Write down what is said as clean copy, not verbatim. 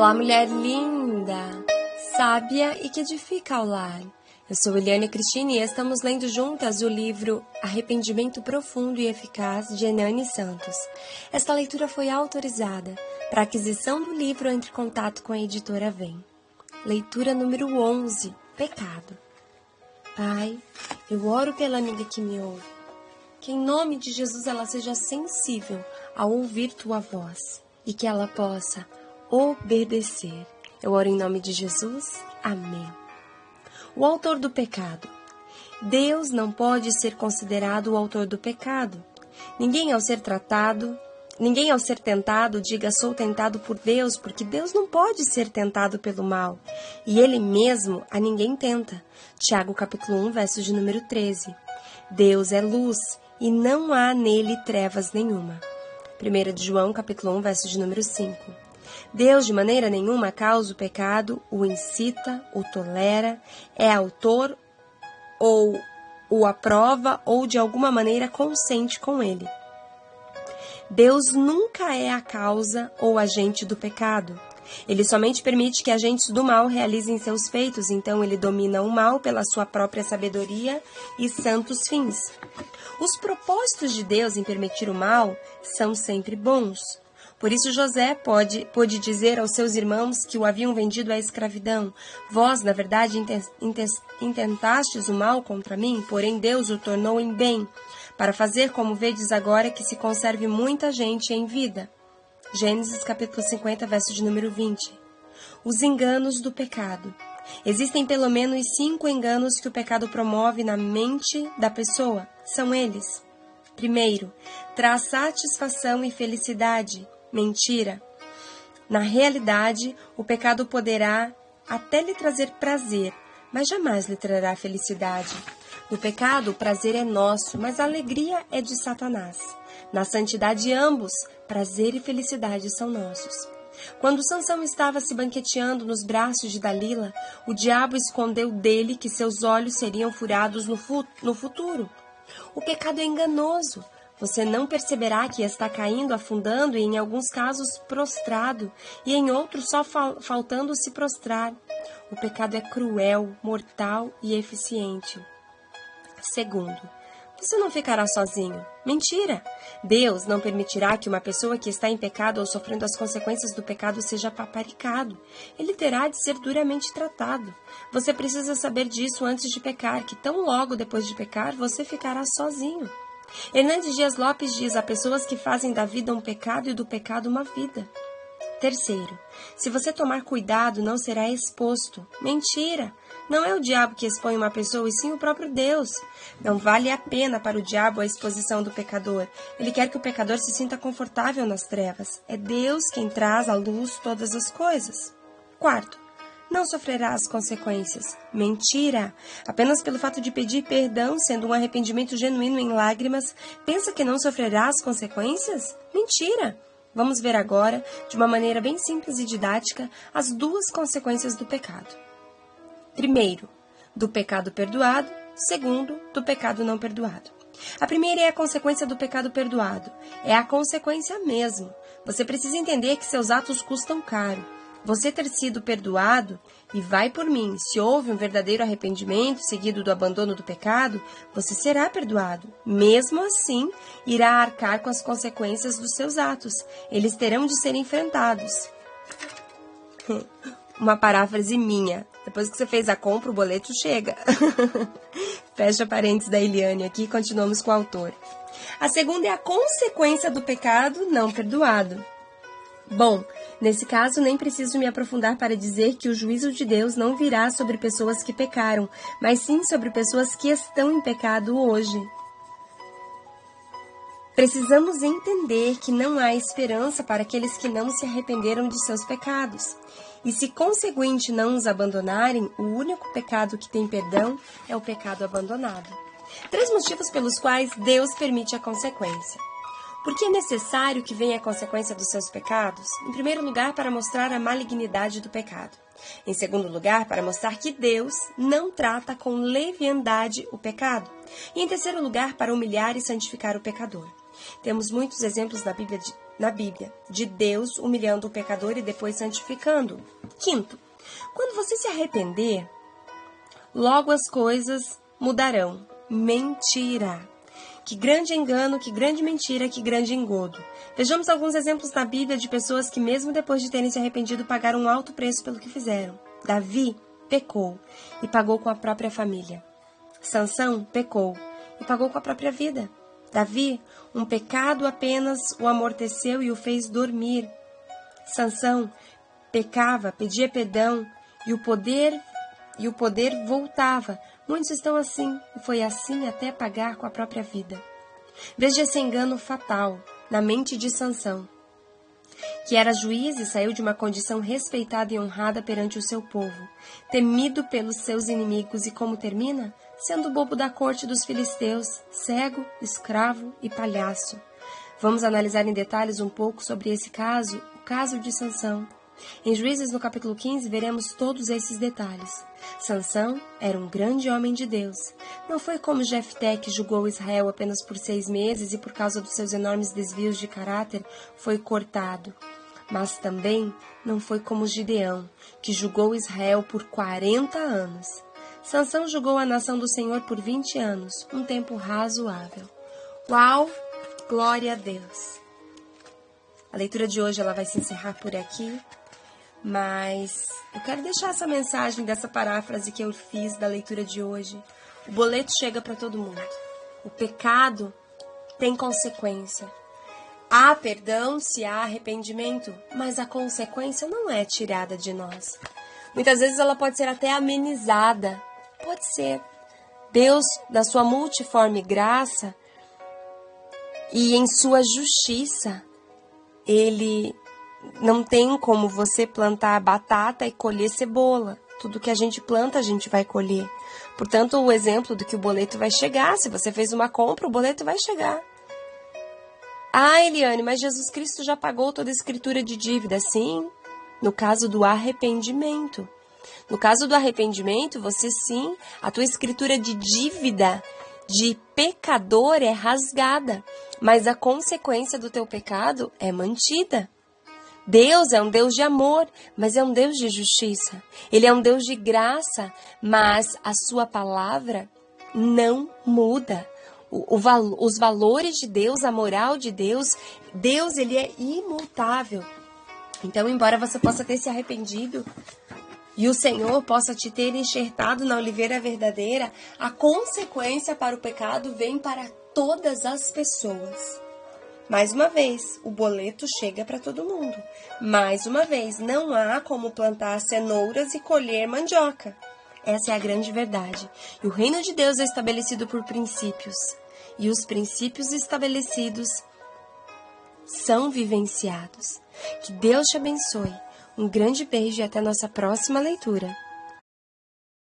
Olá, mulher linda, sábia e que edifica ao lar. Eu sou Eliane Cristine e estamos lendo juntas o livro Arrependimento Profundo e Eficaz, de Hernani Santos. Esta leitura foi autorizada. Para aquisição do livro, entre em contato com a editora Vem. Leitura número 11, Pecado. Pai, eu oro pela amiga que me ouve. Que em nome de Jesus ela seja sensível ao ouvir tua voz e que ela possa obedecer. Eu oro em nome de Jesus. Amém. O autor do pecado. Deus não pode ser considerado o autor do pecado. Ninguém ao ser tentado, diga sou tentado por Deus, porque Deus não pode ser tentado pelo mal. E Ele mesmo a ninguém tenta. Tiago capítulo 1, verso de número 13. Deus é luz e não há nele trevas nenhuma. 1 de João capítulo 1, verso de número 5. Deus de maneira nenhuma causa o pecado, o incita, o tolera, é autor ou o aprova ou de alguma maneira consente com ele. Deus nunca é a causa ou agente do pecado. Ele somente permite que agentes do mal realizem seus feitos, então ele domina o mal pela sua própria sabedoria e santos fins. Os propósitos de Deus em permitir o mal são sempre bons. Por isso José pôde dizer aos seus irmãos que o haviam vendido à escravidão: vós, na verdade, intentastes o mal contra mim, porém Deus o tornou em bem, para fazer como vedes agora que se conserve muita gente em vida. Gênesis capítulo 50, verso de número 20. Os enganos do pecado. Existem pelo menos 5 enganos que o pecado promove na mente da pessoa. São eles. Primeiro, traz satisfação e felicidade. Mentira. Na realidade, o pecado poderá até lhe trazer prazer, mas jamais lhe trará felicidade. No pecado, o prazer é nosso, mas a alegria é de Satanás. Na santidade, ambos, prazer e felicidade, são nossos. Quando Sansão estava se banqueteando nos braços de Dalila, o diabo escondeu dele que seus olhos seriam furados no futuro. O pecado é enganoso. Você não perceberá que está caindo, afundando e, em alguns casos, prostrado, e em outros só faltando se prostrar. O pecado é cruel, mortal e eficiente. Segundo, você não ficará sozinho. Mentira! Deus não permitirá que uma pessoa que está em pecado ou sofrendo as consequências do pecado seja paparicado. Ele terá de ser duramente tratado. Você precisa saber disso antes de pecar, que tão logo depois de pecar, você ficará sozinho. Hernandes Dias Lopes diz: há pessoas que fazem da vida um pecado e do pecado uma vida. Terceiro, se você tomar cuidado, não será exposto. Mentira! Não é o diabo que expõe uma pessoa, e sim o próprio Deus. Não vale a pena para o diabo a exposição do pecador. Ele quer que o pecador se sinta confortável nas trevas. É Deus quem traz à luz todas as coisas. Quarto, não sofrerá as consequências. Mentira! Apenas pelo fato de pedir perdão, sendo um arrependimento genuíno em lágrimas, pensa que não sofrerá as consequências? Mentira! Vamos ver agora, de uma maneira bem simples e didática, as 2 consequências do pecado. Primeiro, do pecado perdoado. Segundo, do pecado não perdoado. A primeira é a consequência do pecado perdoado. É a consequência mesmo. Você precisa entender que seus atos custam caro. Você ter sido perdoado, e vai por mim, se houve um verdadeiro arrependimento seguido do abandono do pecado, você será perdoado. Mesmo assim, irá arcar com as consequências dos seus atos. Eles terão de ser enfrentados. Uma paráfrase minha. Depois que você fez a compra, o boleto chega. Fecha parênteses da Eliane aqui e continuamos com o autor. A segunda é a consequência do pecado não perdoado. Bom, nesse caso, nem preciso me aprofundar para dizer que o juízo de Deus não virá sobre pessoas que pecaram, mas sim sobre pessoas que estão em pecado hoje. Precisamos entender que não há esperança para aqueles que não se arrependeram de seus pecados. E se conseguinte não os abandonarem, o único pecado que tem perdão é o pecado abandonado. 3 motivos pelos quais Deus permite a consequência. Porque é necessário que venha a consequência dos seus pecados? Em primeiro lugar, para mostrar a malignidade do pecado. Em segundo lugar, para mostrar que Deus não trata com leviandade o pecado. E em terceiro lugar, para humilhar e santificar o pecador. Temos muitos exemplos na Bíblia na Bíblia, de Deus humilhando o pecador e depois santificando-o. Quinto, quando você se arrepender, logo as coisas mudarão. Mentira! Que grande engano, que grande mentira, que grande engodo. Vejamos alguns exemplos na Bíblia de pessoas que, mesmo depois de terem se arrependido, pagaram um alto preço pelo que fizeram. Davi pecou e pagou com a própria família. Sansão pecou e pagou com a própria vida. Davi, um pecado apenas o amorteceu e o fez dormir. Sansão pecava, pedia perdão e o poder voltava. Muitos estão assim, e foi assim até pagar com a própria vida. Veja esse engano fatal na mente de Sansão, que era juiz e saiu de uma condição respeitada e honrada perante o seu povo, temido pelos seus inimigos, e como termina? Sendo bobo da corte dos filisteus, cego, escravo e palhaço. Vamos analisar em detalhes um pouco sobre esse caso, o caso de Sansão. Em Juízes, no capítulo 15, veremos todos esses detalhes. Sansão era um grande homem de Deus. Não foi como Jefté, que julgou Israel apenas por 6 meses e por causa dos seus enormes desvios de caráter foi cortado. Mas também não foi como Gideão, que julgou Israel por 40 anos. Sansão julgou a nação do Senhor por 20 anos, um tempo razoável. Uau! Glória a Deus! A leitura de hoje ela vai se encerrar por aqui, mas eu quero deixar essa mensagem dessa paráfrase que eu fiz da leitura de hoje. O boleto chega para todo mundo. O pecado tem consequência. Há perdão se há arrependimento, mas a consequência não é tirada de nós. Muitas vezes ela pode ser até amenizada. Pode ser. Deus, na sua multiforme graça e em sua justiça, Ele não tem como você plantar batata e colher cebola. Tudo que a gente planta, a gente vai colher. Portanto, o exemplo do que o boleto vai chegar. Se você fez uma compra, o boleto vai chegar. Ah, Eliane, mas Jesus Cristo já pagou toda a escritura de dívida. Sim, no caso do arrependimento. No caso do arrependimento, você sim, a tua escritura de dívida, de pecador é rasgada, mas a consequência do teu pecado é mantida. Deus é um Deus de amor, mas é um Deus de justiça. Ele é um Deus de graça, mas a sua palavra não muda. Os valores de Deus, a moral de Deus, Deus ele é imutável. Então, embora você possa ter se arrependido e o Senhor possa te ter enxertado na oliveira verdadeira, a consequência para o pecado vem para todas as pessoas. Mais uma vez, o boleto chega para todo mundo. Mais uma vez, não há como plantar cenouras e colher mandioca. Essa é a grande verdade. E o reino de Deus é estabelecido por princípios. E os princípios estabelecidos são vivenciados. Que Deus te abençoe. Um grande beijo e até nossa próxima leitura.